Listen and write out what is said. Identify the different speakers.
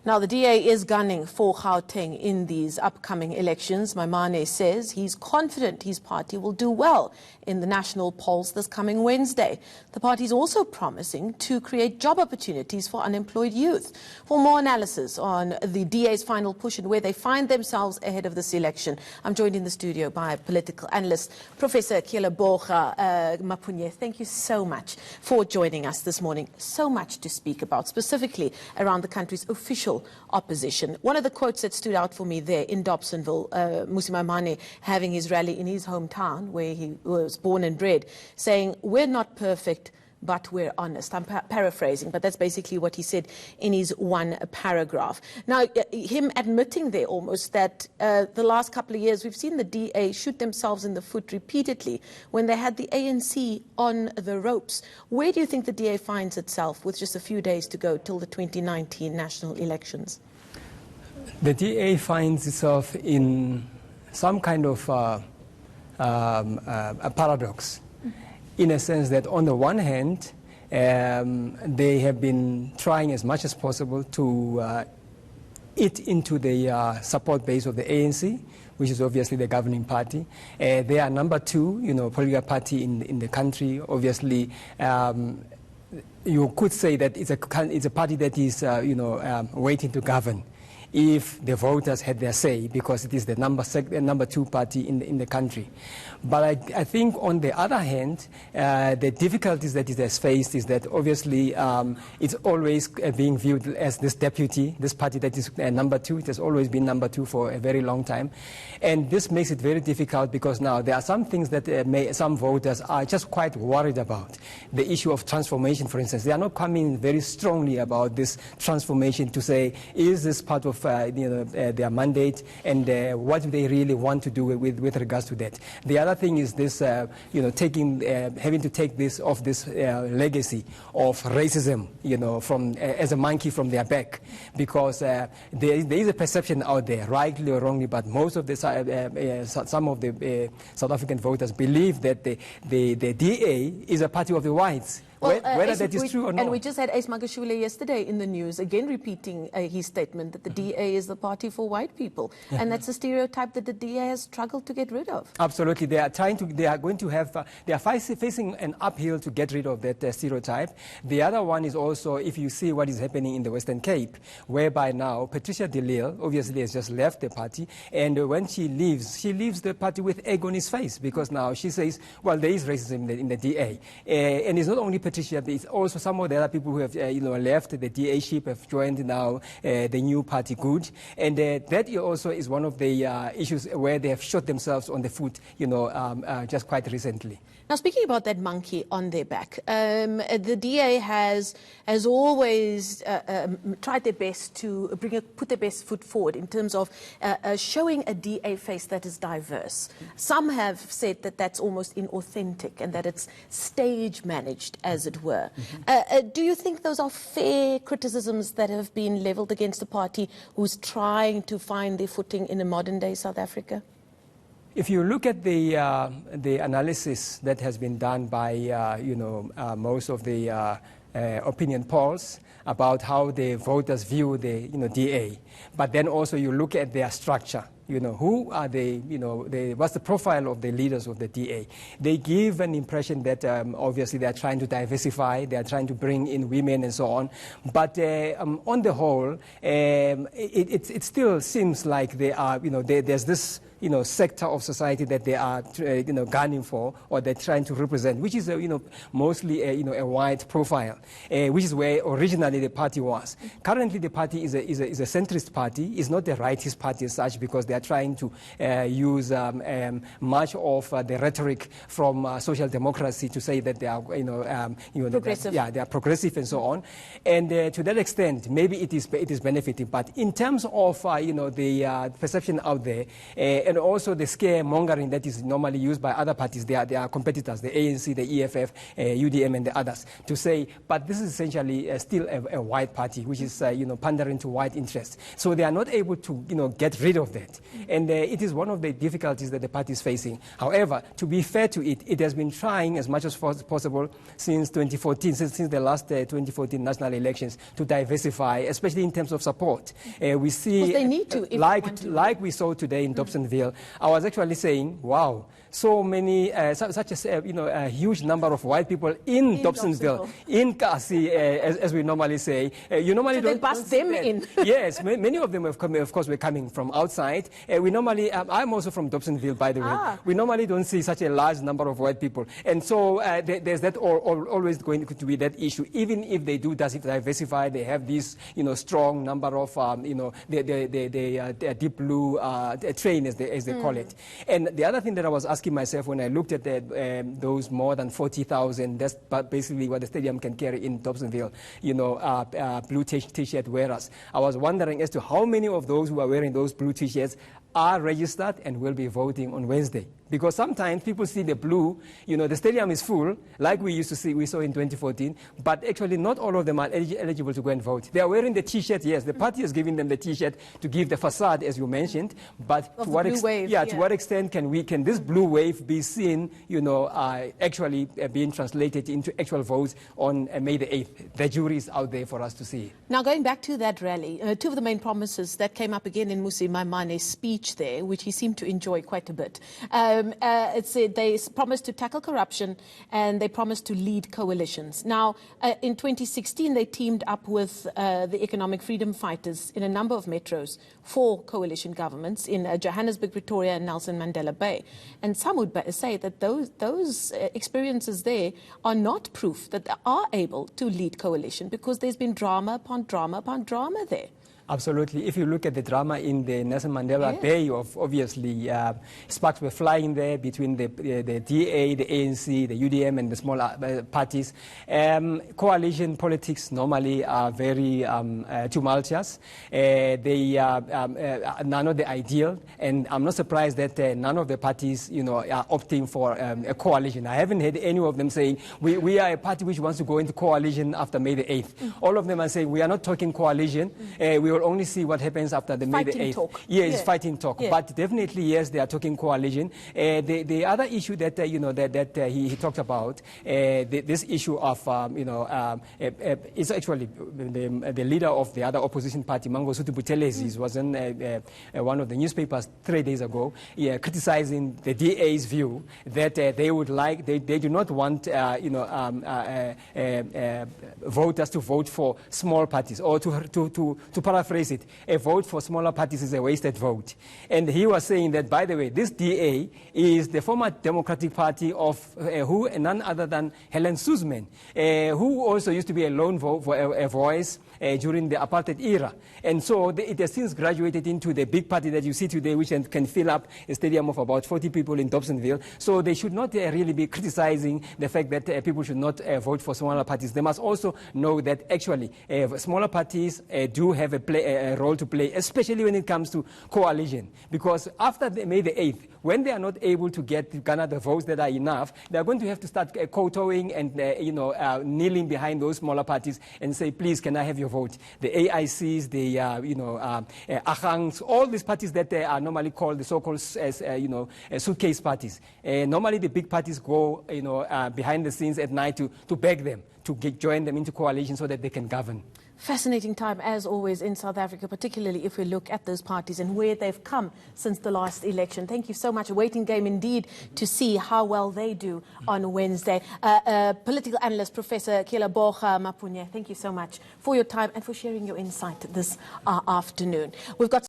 Speaker 1: Now, the DA is gunning for Gauteng in these upcoming elections. Maimane says he's confident his party will do well in the national polls this coming Wednesday. The party is also promising to create job opportunities for unemployed youth. For more analysis on the DA's final push and where they find themselves ahead of this election, I'm joined in the studio by political analyst Professor Kieleboga Mapunye. Thank you so much for joining us this morning. So much to speak about, specifically around the country's official opposition. One of the quotes that stood out for me there in Dobsonville, Maimane having his rally in his hometown where he was born and bred, saying, "We're not perfect, but we're honest." I'm paraphrasing, but that's basically what he said in his one paragraph. Now, him admitting there almost that the last couple of years we've seen the DA shoot themselves in the foot repeatedly when they had the ANC on the ropes. Where do you think the DA finds itself with just a few days to go till the 2019 national elections?
Speaker 2: The DA finds itself in some kind of a paradox. In a sense that on the one hand, they have been trying as much as possible to eat into the support base of the ANC, which is obviously the governing party. They are number two, political party in the country. Obviously, you could say that it's a party that is, waiting to govern if the voters had their say, because it is the number two party in the country. But I think on the other hand, the difficulties that it has faced is that obviously it's always being viewed as this deputy, this party that is number two. It has always been number two for a very long time. And this makes it very difficult because now there are some things that some voters are just quite worried about. The issue of transformation, for instance. They are not coming very strongly about this transformation to say, is this part of their mandate, and what do they really want to do with regards to that. The other thing is this, having to take this off this legacy of racism, from as a monkey from their back, because there is a perception out there, rightly or wrongly, but most of the some of the South African voters believe that the DA is a party of the whites. Well, whether that is true or not.
Speaker 1: And we just had Ace Magashule yesterday in the news, again repeating his statement that the DA is the party for white people. Yeah. And that's a stereotype that the DA has struggled to get rid of. Absolutely.
Speaker 2: They are facing an uphill to get rid of that stereotype. The other one is also, if you see what is happening in the Western Cape, whereby now Patricia de Lille obviously has just left the party, and when she leaves the party with egg on his face, because now she says, well, there is racism in the DA. And it's not only Patricia, it's also some of the other people who have left the DA ship, have joined now the new party Good, and that also is one of the issues where they have shot themselves on the foot just quite recently.
Speaker 1: Now, speaking about that monkey on their back, the DA has always tried their best to put their best foot forward in terms of showing a DA face that is diverse. Some have said that that's almost inauthentic and that it's stage managed, as it were. Do you think those are fair criticisms that have been levelled against a party who's trying to find their footing in a modern-day South Africa?
Speaker 2: If you look at the analysis that has been done by most of the opinion polls about how the voters view the DA, but then also you look at their structure. Who are what's the profile of the leaders of the DA? They give an impression that obviously they are trying to diversify, they are trying to bring in women and so on. But on the whole, it still seems like they are, there's this sector of society that they are gunning for, or they're trying to represent, which is mostly a white profile, which is where originally the party was. Currently, the party is a centrist party. It's not a rightist party as such, because they are trying to use much of the rhetoric from social democracy to say that they are
Speaker 1: progressive.
Speaker 2: They are progressive and so on. And to that extent, maybe it is benefiting. But in terms of the perception out there, and also the scaremongering that is normally used by other parties, they are competitors, the ANC, the EFF, UDM, and the others, to say, but this is essentially still a white party, which is pandering to white interests. So they are not able to get rid of that. support. And it is one of the difficulties that the party is facing. However, to be fair to it, it has been trying as much as possible since 2014, since the last 2014 national elections, to diversify, especially in terms of support. We see,
Speaker 1: they need to,
Speaker 2: like we saw today in Dobsonville. I was actually saying, wow, so many, such a huge number of white people in Dobsonville, in Kasi, as we normally say. You normally
Speaker 1: so
Speaker 2: don't
Speaker 1: they bust them in.
Speaker 2: Yes, many of them have come, of course, were coming from outside. We normally, I'm also from Dobsonville, by the way. We normally don't see such a large number of white people. And so there's that always going to be that issue. Even if they do diversify, they have this, strong number of, the deep blue train, as they call it. And the other thing that I was asking myself when I looked at those more than 40,000, that's basically what the stadium can carry in Dobsonville, blue T-shirt wearers. I was wondering as to how many of those who are wearing those blue T-shirts are registered and will be voting on Wednesday. Because sometimes people see the blue, the stadium is full, like we saw in 2014, but actually not all of them are eligible to go and vote. They are wearing the T-shirt, yes, the party is giving them the T-shirt to give the facade, as you mentioned, but to what extent can this blue wave be seen, actually being translated into actual votes on May the 8th? The jury is out there for us to see.
Speaker 1: Now, going back to that rally, two of the main promises that came up again in Musi Maimane's speech there, which he seemed to enjoy quite a bit. It said they promised to tackle corruption and they promised to lead coalitions. Now, in 2016, they teamed up with the economic freedom fighters in a number of metros for coalition governments in Johannesburg, Pretoria, and Nelson Mandela Bay. And some would say that those experiences there are not proof that they are able to lead coalition, because there's been drama upon drama upon drama there.
Speaker 2: Absolutely. If you look at the drama in the Nelson Mandela Bay, obviously sparks were flying there between the DA, the ANC, the UDM, and the smaller parties. Coalition politics normally are very tumultuous. They are not the ideal, and I'm not surprised that none of the parties, are opting for a coalition. I haven't heard any of them saying we are a party which wants to go into coalition after May the 8th. All of them are saying we are not talking coalition. We will only see what happens after the May the 8th.
Speaker 1: Talk.
Speaker 2: Yes, fighting talk. Yeah. But definitely, yes, they are talking coalition. The other issue that he talked about, this issue of is actually the leader of the other opposition party, Mangosuthu Buthelezi, was in one of the newspapers 3 days ago, criticizing the DA's view that they do not want voters to vote for small parties, or to paraphrase it, a vote for smaller parties is a wasted vote. And he was saying that, by the way, this DA is the former Democratic Party of none other than Helen Suzman, who also used to be a lone voice during the apartheid era. And so it has since graduated into the big party that you see today, which can fill up a stadium of about 40 people in Dobsonville. So they should not really be criticizing the fact that people should not vote for smaller parties. They must also know that actually smaller parties do have a role to play, especially when it comes to coalition. Because after May the 8th, when they are not able to garner the votes that are enough, they are going to have to start kowtowing and kneeling behind those smaller parties and say, please, can I have your vote? The AICs, the Ahangs, all these parties that are normally called the so-called suitcase parties. Normally the big parties go behind the scenes at night to beg them to join them into coalition so that they can govern.
Speaker 1: Fascinating time, as always, in South Africa, particularly if we look at those parties and where they've come since the last election. Thank you so much. A waiting game indeed to see how well they do on Wednesday. Political analyst, Professor Kilaboga Mapunye, thank you so much for your time and for sharing your insight this afternoon. We've got